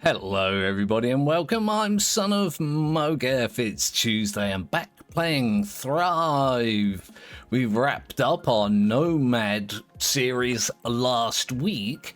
Hello everybody and welcome, I'm SonOfmowgef. It's Tuesday, I'm back playing Thrive. We wrapped up our Nomad series last week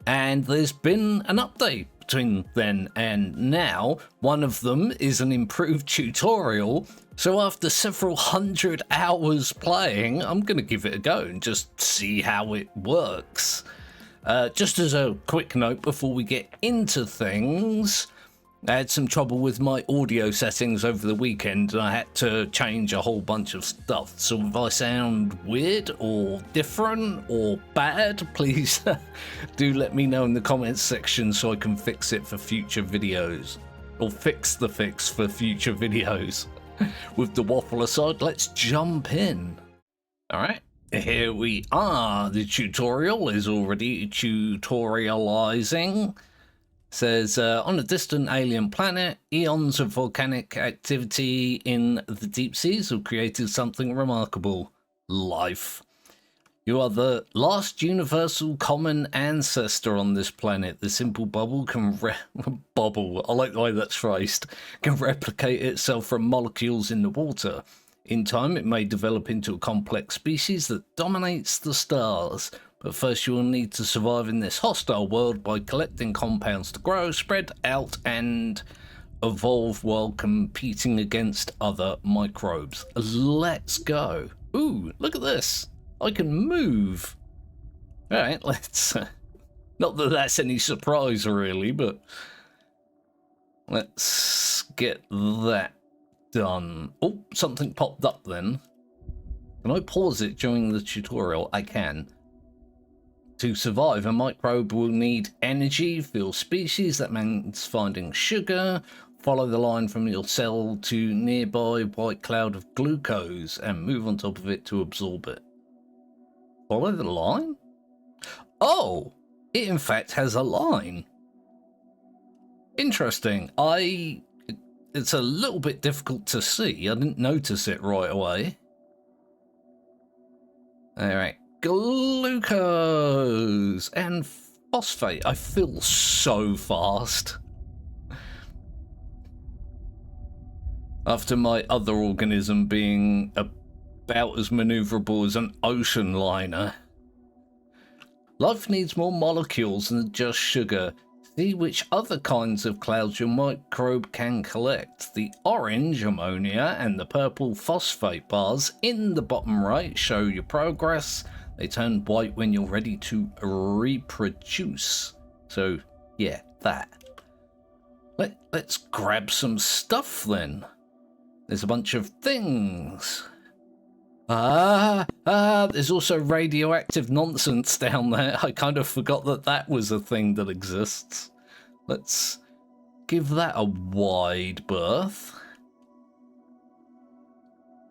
and there's been an update between then and now. One of them is an improved tutorial, so after several hundred hours playing, I'm going to give it a go and just see how it works. Just as a quick note before we get into things, I had some trouble with my audio settings over the weekend and I had to change a whole bunch of stuff. So if I sound weird or different or bad, please do let me know in the comments section so I can fix it for future videos. Or fix the fix for future videos. With the waffle aside, let's jump in. Alright. Here we are. The tutorial is already tutorializing. Says, on a distant alien planet, eons of volcanic activity in the deep seas have created something remarkable. Life. You are the last universal common ancestor on this planet. The simple bubble can bubble, I like the way that's phrased, can replicate itself from molecules in the water. In time, it may develop into a complex species that dominates the stars. But first, you will need to survive in this hostile world by collecting compounds to grow, spread out, and evolve while competing against other microbes. Let's go. Ooh, look at this. I can move. All right, let's... not that that's any surprise, really, but... let's get that done. Oh, something popped up then. Can I pause it during the tutorial? I can. To survive, a microbe will need energy, fuel species. That means finding sugar. Follow the line from your cell to nearby white cloud of glucose and move on top of it to absorb it. Follow the line? Oh, it in fact has a line. Interesting. It's a little bit difficult to see. I didn't notice it right away. All right. Glucose and phosphate. I feel so fast. After my other organism being about as maneuverable as an ocean liner. Life needs more molecules than just sugar. See which other kinds of clouds your microbe can collect. The orange ammonia and the purple phosphate bars in the bottom right show your progress. They turn white when you're ready to reproduce. So, yeah, that. Let's grab some stuff then. There's a bunch of things. There's also radioactive nonsense down there. I kind of forgot that that was a thing that exists. Let's give that a wide berth.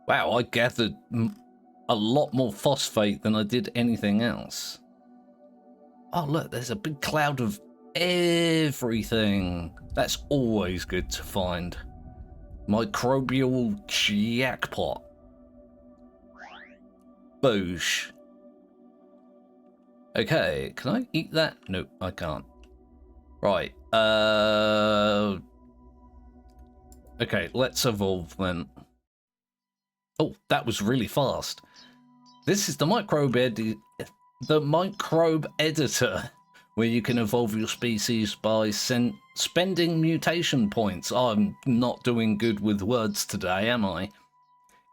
Wow, I gathered a lot more phosphate than I did anything else. Oh, look, there's a big cloud of everything. That's always good to find. Microbial jackpot. Boosh. Okay, can I eat that? No, I can't. Right. Okay, let's evolve then. Oh, that was really fast. This is the microbe editor, where you can evolve your species by spending mutation points. I'm not doing good with words today, am I?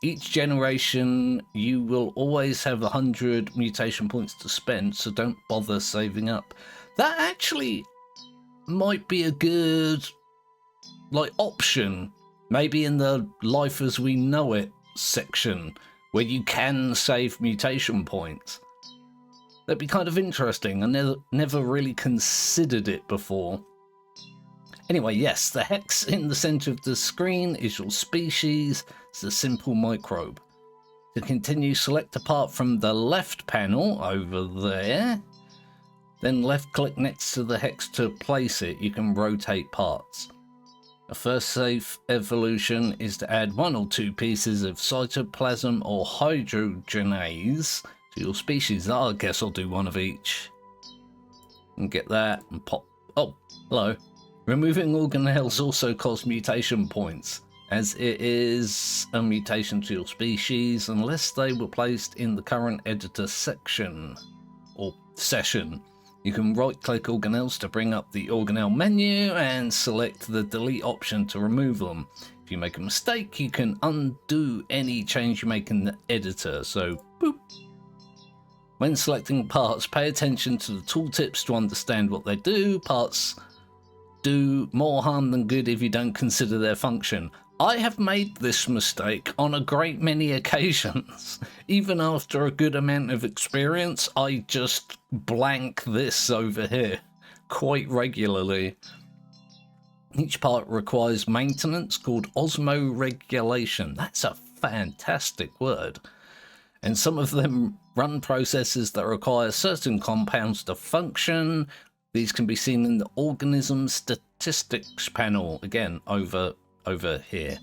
Each generation, you will always have 100 mutation points to spend, so don't bother saving up. That actually might be a good, option. Maybe in the Life as We Know It section, where you can save mutation points. That'd be kind of interesting. I never really considered it before. Anyway, yes, the hex in the center of the screen is your species. It's a simple microbe. To continue, select a part from the left panel over there. Then left click next to the hex to place it. You can rotate parts. A first safe evolution is to add 1 or 2 pieces of cytoplasm or hydrogenase to your species. I guess I'll do one of each. And get that and pop. Oh, hello. Removing organelles also costs mutation points, as it is a mutation to your species unless they were placed in the current editor section or session. You can right-click organelles to bring up the organelle menu and select the delete option to remove them. If you make a mistake, you can undo any change you make in the editor, so boop. When selecting parts, pay attention to the tooltips to understand what they do. Parts do more harm than good if you don't consider their function. I have made this mistake on a great many occasions. Even after a good amount of experience, I just blank this over here quite regularly. Each part requires maintenance called osmoregulation. That's a fantastic word. And some of them run processes that require certain compounds to function. These can be seen in the organism statistics panel, again, over here.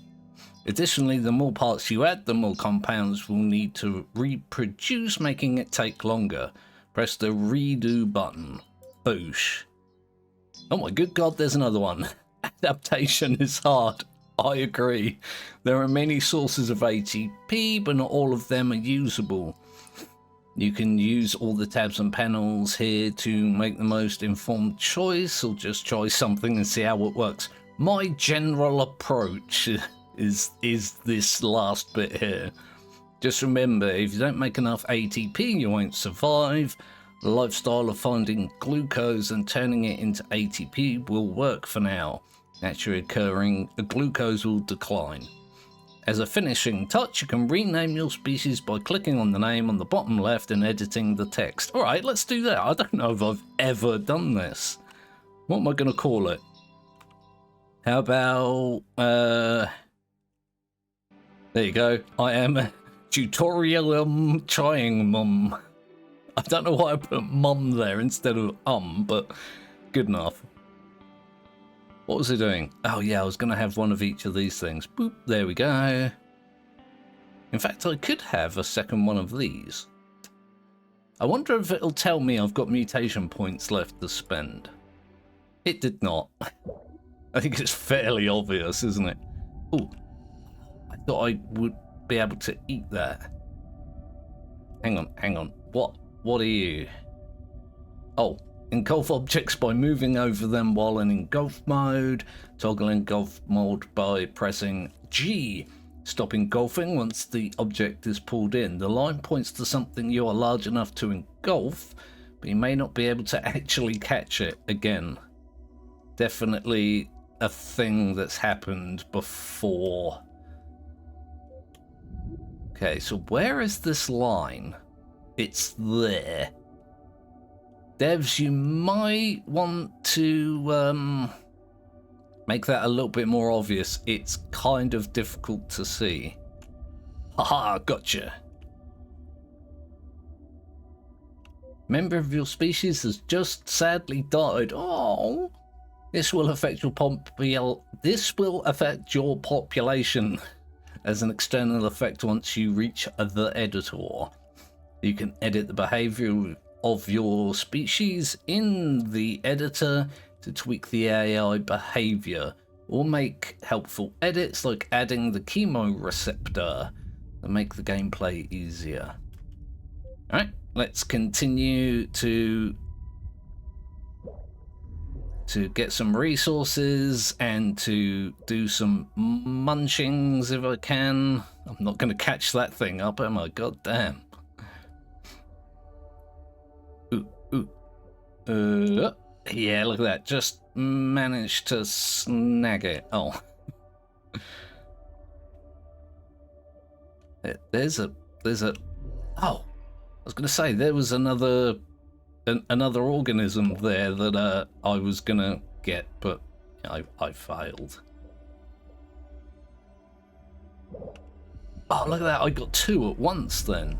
Additionally, the more parts you add, the more compounds will need to reproduce, making it take longer. Press the redo button. Boosh. Oh my good god, there's another one. Adaptation is hard. I agree. There are many sources of ATP, but not all of them are usable. You can use all the tabs and panels here to make the most informed choice, or just try something and see how it works. My general approach is this last bit here. Just remember, if you don't make enough ATP, you won't survive. The lifestyle of finding glucose and turning it into ATP will work for now. Naturally occurring glucose will decline. As a finishing touch, you can rename your species by clicking on the name on the bottom left and editing the text. Alright, let's do that. I don't know if I've ever done this. What am I going to call it? How about, there you go. I am tutorial trying mum. I don't know why I put mum there instead of but good enough. What was it doing? Oh yeah, I was going to have one of each of these things. Boop, there we go. In fact, I could have a second one of these. I wonder if it'll tell me I've got mutation points left to spend. It did not. I think it's fairly obvious, isn't it? Oh, I thought I would be able to eat that. Hang on. What are you? Oh, engulf objects by moving over them while in engulf mode. Toggle engulf mode by pressing G. Stop engulfing once the object is pulled in. The line points to something you are large enough to engulf, but you may not be able to actually catch it again. Definitely a thing that's happened before. Okay, so where is this line? It's there. Devs, you might want to make that a little bit more obvious. It's kind of difficult to see. Haha, gotcha. Member of your species has just sadly died. Oh, this will affect your population as an external effect once you reach the editor. You can edit the behavior of your species in the editor to tweak the AI behavior, or make helpful edits like adding the chemoreceptor to make the gameplay easier. Alright, let's continue to get some resources and to do some munchings if I can. I'm not going to catch that thing up, am I? God damn. Yeah, look at that. Just managed to snag it. Oh. There's a oh, I was gonna say there was another organism there that I was gonna get, but I failed. Oh, look at that. I got two at once then.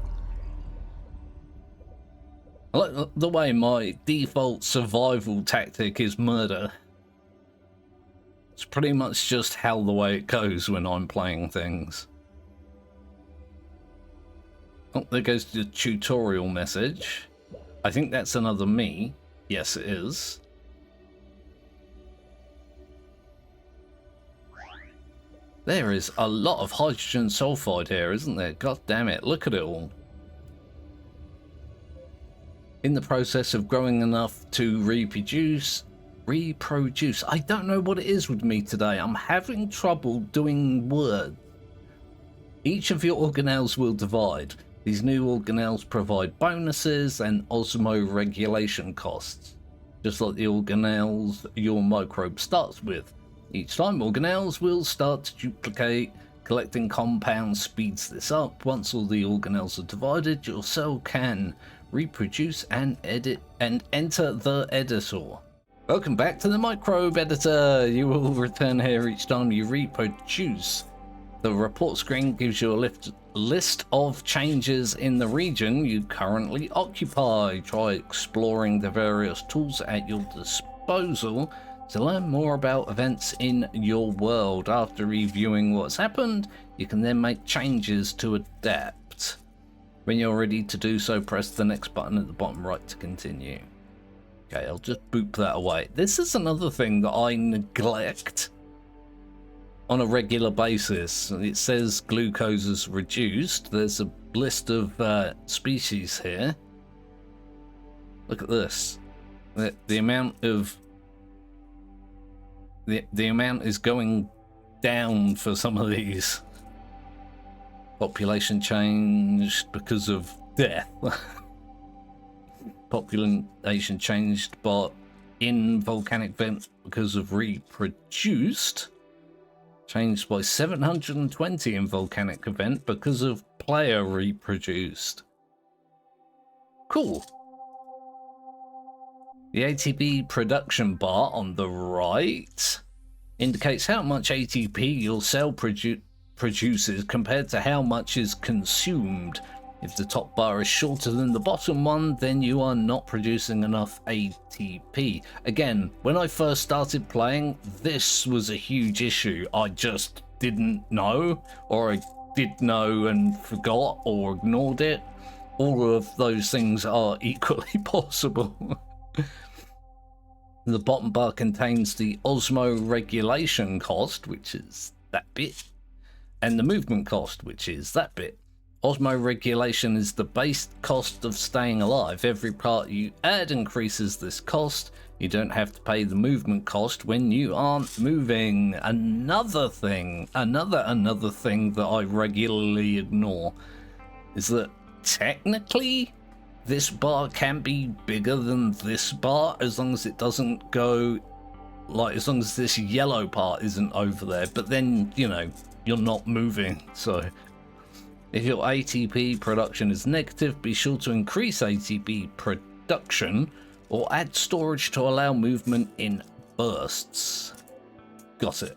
I like the way my default survival tactic is murder. It's pretty much just how the way it goes when I'm playing things. Oh, there goes the tutorial message. I think that's another me. Yes, it is. There is a lot of hydrogen sulfide here, isn't there? God damn it, look at it all. In the process of growing enough to reproduce. I don't know what it is with me today. I'm having trouble doing words. Each of your organelles will divide. These new organelles provide bonuses and osmoregulation costs, just like the organelles your microbe starts with. Each time organelles will start to duplicate. Collecting compounds speeds this up. Once all the organelles are divided, your cell can reproduce and edit and enter the editor. Welcome back to the microbe editor. You will return here each time you reproduce. The report screen gives you a list of changes in the region you currently occupy. Try exploring the various tools at your disposal to learn more about events in your world. After reviewing what's happened, you can then make changes to adapt. When you're ready to do so, press the next button at the bottom right to continue. Okay, I'll just boop that away. This is another thing that I neglect on a regular basis. It says glucose is reduced. There's a list of species here. Look at this. The amount of the amount is going down for some of these. Population changed because of death. Population changed, but in volcanic vent because of reproduced. Changed by 720 in volcanic event because of player reproduced. Cool. The ATP production bar on the right indicates how much ATP your cell produces compared to how much is consumed. If the top bar is shorter than the bottom one, then you are not producing enough ATP. Again, when I first started playing, this was a huge issue. I just didn't know, or I did know and forgot or ignored it. All of those things are equally possible. The bottom bar contains the osmoregulation cost, which is that bit, and the movement cost, which is that bit. Osmoregulation is the base cost of staying alive. Every part you add increases this cost. You don't have to pay the movement cost when you aren't moving. Another thing that I regularly ignore is that technically this bar can be bigger than this bar as long as it doesn't go, like, as long as this yellow part isn't over there, but then, you know, you're not moving. So if your ATP production is negative, be sure to increase ATP production or add storage to allow movement in bursts. Got it.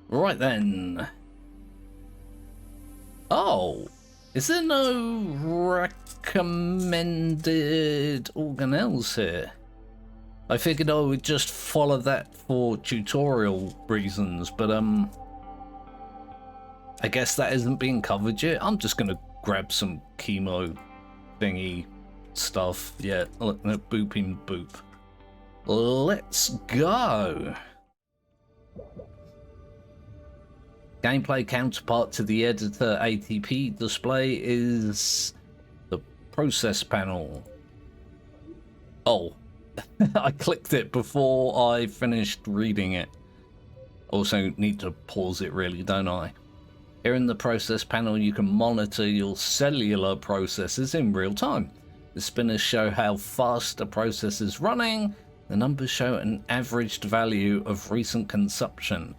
Right then. Oh, is there no recommended organelles here? I figured I would just follow that for tutorial reasons, but I guess that isn't being covered yet. I'm just gonna grab some chemo thingy stuff. Yeah, look, no, booping boop. Let's go. Gameplay counterpart to the editor ATP display is the process panel. Oh, I clicked it before I finished reading it. Also need to pause it really, don't I? Here in the process panel, you can monitor your cellular processes in real time. The spinners show how fast a process is running. The numbers show an averaged value of recent consumption.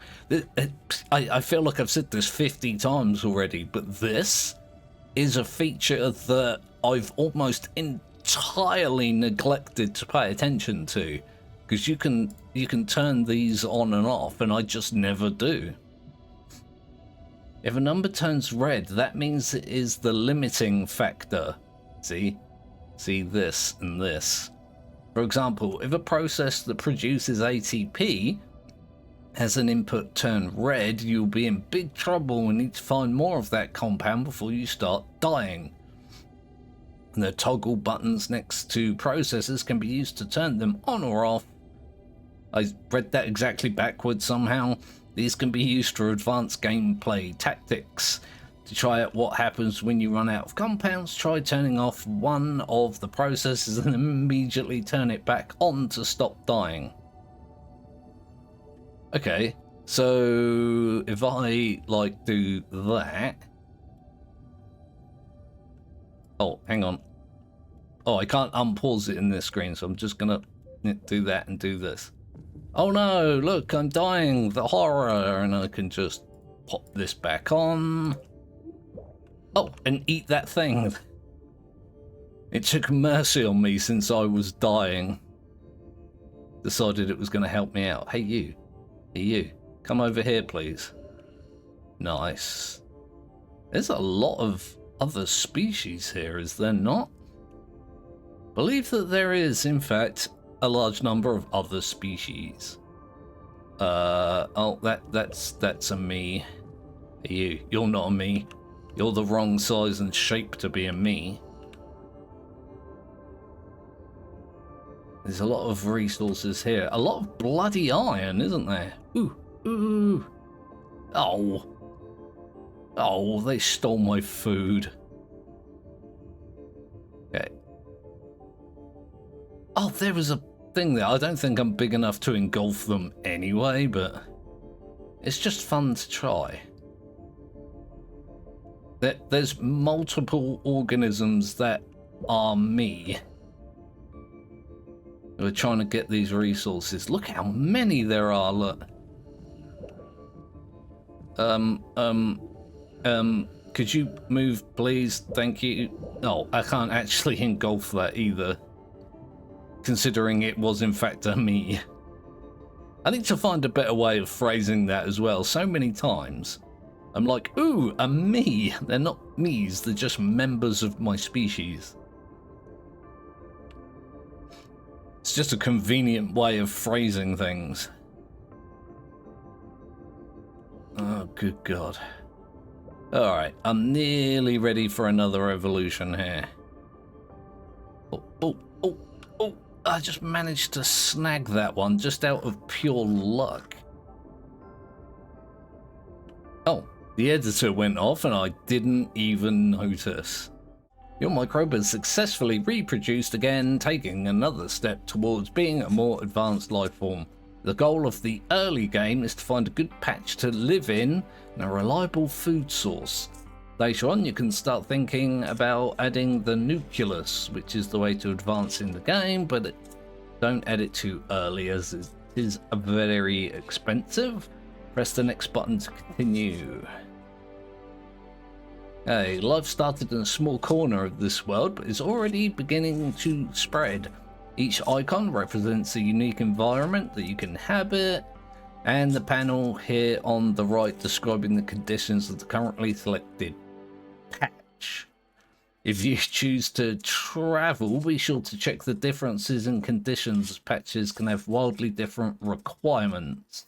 I feel like I've said this 50 times already, but this is a feature that I've almost entirely neglected to pay attention to, because you can turn these on and off, and I just never do. If a number turns red, that means it is the limiting factor. See this and this. For example, if a process that produces ATP has an input turn red, you'll be in big trouble and need to find more of that compound before you start dying. And the toggle buttons next to processes can be used to turn them on or off. I read that exactly backwards somehow. These can be used for advanced gameplay tactics. To try out what happens when you run out of compounds, try turning off one of the processes and immediately turn it back on to stop dying. Okay, so if I like do that. Oh, hang on. Oh, I can't unpause it in this screen, so I'm just gonna do that and do this. Oh no, look, I'm dying, the horror, and I can just pop this back on. Oh, and eat that thing. It took mercy on me since I was dying. Decided it was going to help me out. Hey you. Hey you. Come over here, please. Nice. There's a lot of other species here, is there not? Believe that there is, in fact, a large number of other species. Oh, that's a me. Hey you. You're not a me. You're the wrong size and shape to be a me. There's a lot of resources here. A lot of bloody iron, isn't there? Ooh, ooh. Oh. Oh, they stole my food. Okay. Oh, there was a thing there. I don't think I'm big enough to engulf them anyway, but it's just fun to try. There's multiple organisms that are me. We're trying to get these resources. Look how many there are, look. Could you move, please? Thank you. No, I can't actually engulf that either, considering it was in fact a me. I need to find a better way of phrasing that as well. So many times I'm like, ooh, a me. They're not me's, they're just members of my species. It's just a convenient way of phrasing things. Oh, good God. Alright, I'm nearly ready for another evolution here. Oh, I just managed to snag that one just out of pure luck. Oh, the editor went off and I didn't even notice. Your microbe has successfully reproduced again, taking another step towards being a more advanced life form. The goal of the early game is to find a good patch to live in and a reliable food source. Later on, you can start thinking about adding the nucleus, which is the way to advance in the game, but don't add it too early as it is very expensive. Press the next button to continue. Hey, life started in a small corner of this world, but is already beginning to spread. Each icon represents a unique environment that you can inhabit, and the panel here on the right describing the conditions of the currently selected patch. If you choose to travel, be sure to check the differences in conditions, as patches can have wildly different requirements.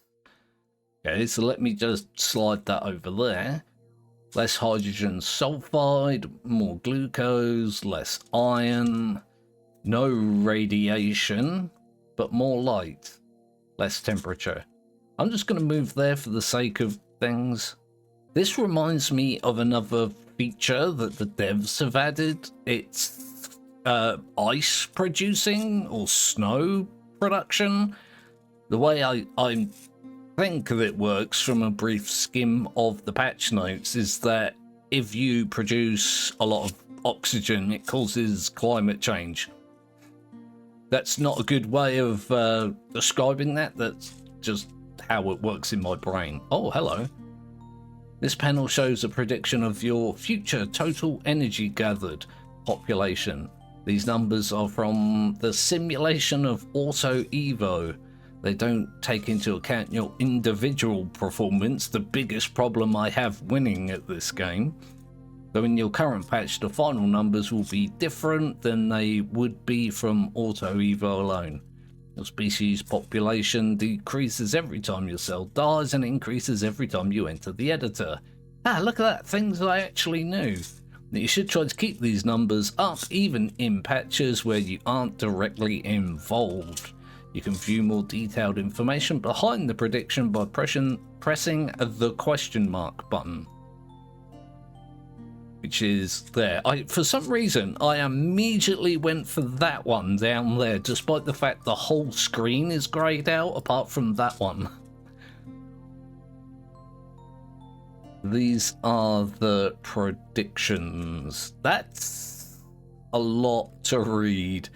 Okay, so let me just slide that over there. Less hydrogen sulfide, more glucose, less iron, no radiation, but more light, less temperature. I'm just going to move there for the sake of things. This reminds me of another feature that the devs have added. It's ice producing or snow production. The way I think that it works from a brief skim of the patch notes is that if you produce a lot of oxygen, it causes climate change. That's not a good way of describing that. That's just how it works in my brain. Oh, hello. This panel shows a prediction of your future total energy gathered population. These numbers are from the simulation of Auto Evo. They don't take into account your individual performance, the biggest problem I have winning at this game. So in your current patch, the final numbers will be different than they would be from Auto Evo alone. Your species population decreases every time your cell dies and increases every time you enter the editor. Ah, look at that, things I actually knew. You should try to keep these numbers up even in patches where you aren't directly involved. You can view more detailed information behind the prediction by pressing the question mark button, which is there. For some reason, I immediately went for that one down there, despite the fact the whole screen is grayed out apart from that one. These are the predictions. That's a lot to read.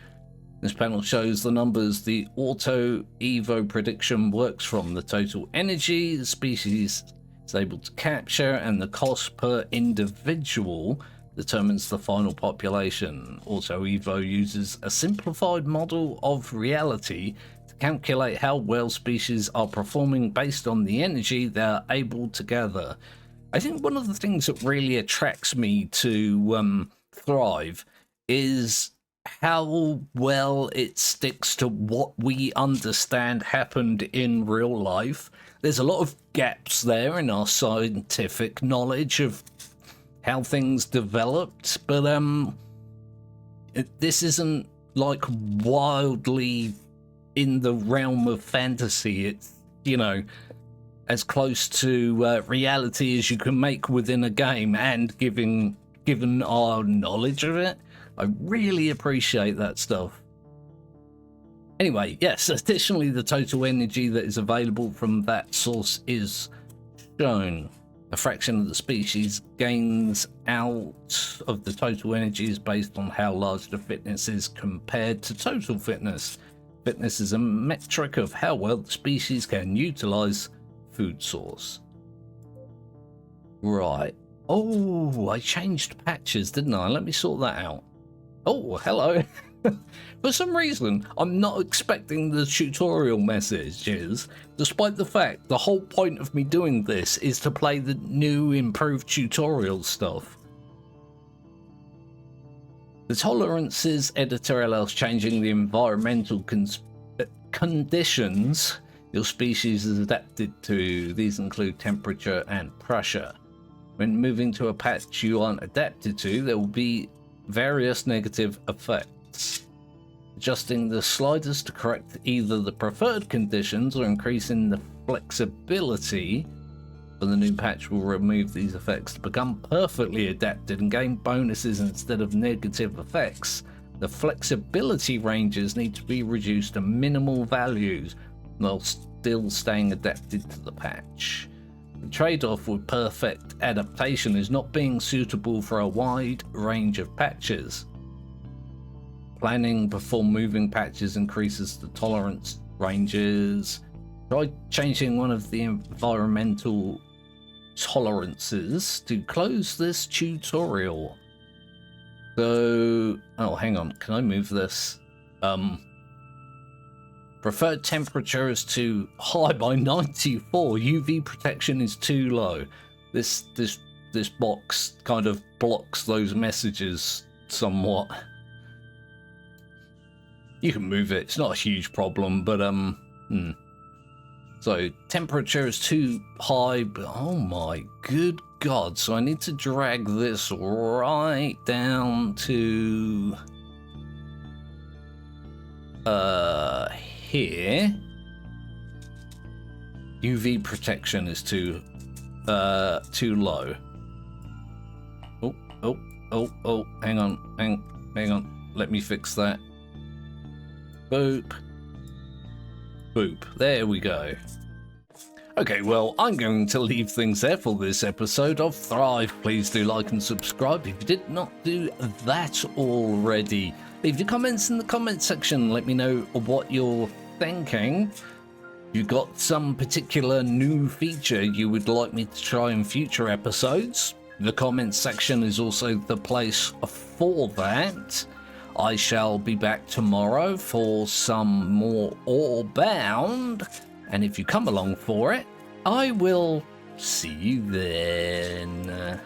This panel shows the numbers the auto evo prediction works from, the total energy the species is able to capture, and the cost per individual determines the final population. Auto evo uses a simplified model of reality to calculate how well species are performing based on the energy they're able to gather. I think one of the things that really attracts me to Thrive is how well it sticks to what we understand happened in real life. There's a lot of gaps there in our scientific knowledge of how things developed, but this isn't like wildly in the realm of fantasy. It's, you know, as close to reality as you can make within a game, and given our knowledge of it, I really appreciate that stuff. Anyway, yes, additionally, the total energy that is available from that source is shown. A fraction of the species gains out of the total energy is based on how large the fitness is compared to total fitness. Fitness is a metric of how well the species can utilize food source. Right. Oh, I changed patches, didn't I? Let me sort that out. Oh, hello. For some reason, I'm not expecting the tutorial messages, despite the fact the whole point of me doing this is to play the new improved tutorial stuff. The tolerances editor allows changing the environmental conditions your species is adapted to. These include temperature and pressure. When moving to a patch you aren't adapted to, there will be various negative effects. Adjusting the sliders to correct either the preferred conditions or increasing the flexibility for the new patch will remove these effects to become perfectly adapted and gain bonuses instead of negative effects. The flexibility ranges need to be reduced to minimal values while still staying adapted to the patch. The trade-off with perfect adaptation is not being suitable for a wide range of patches. Planning before moving patches increases the tolerance ranges. Try changing one of the environmental tolerances to close this tutorial. So, oh, hang on, can I move this? Preferred temperature is too high by 94. UV protection is too low. This box kind of blocks those messages somewhat. You can move it. It's not a huge problem, but So temperature is too high, but oh my good God. So I need to drag this right down to here. UV protection is too low. Oh, hang on. Let me fix that. Boop. Boop. There we go. Okay, well, I'm going to leave things there for this episode of Thrive. Please do like and subscribe if you did not do that already. Leave your comments in the comment section. Let me know what you're thinking. You got some particular new feature you would like me to try in future episodes? The comments section is also the place for that. I shall be back tomorrow for some more Orebound, and if you come along for it, I will see you then.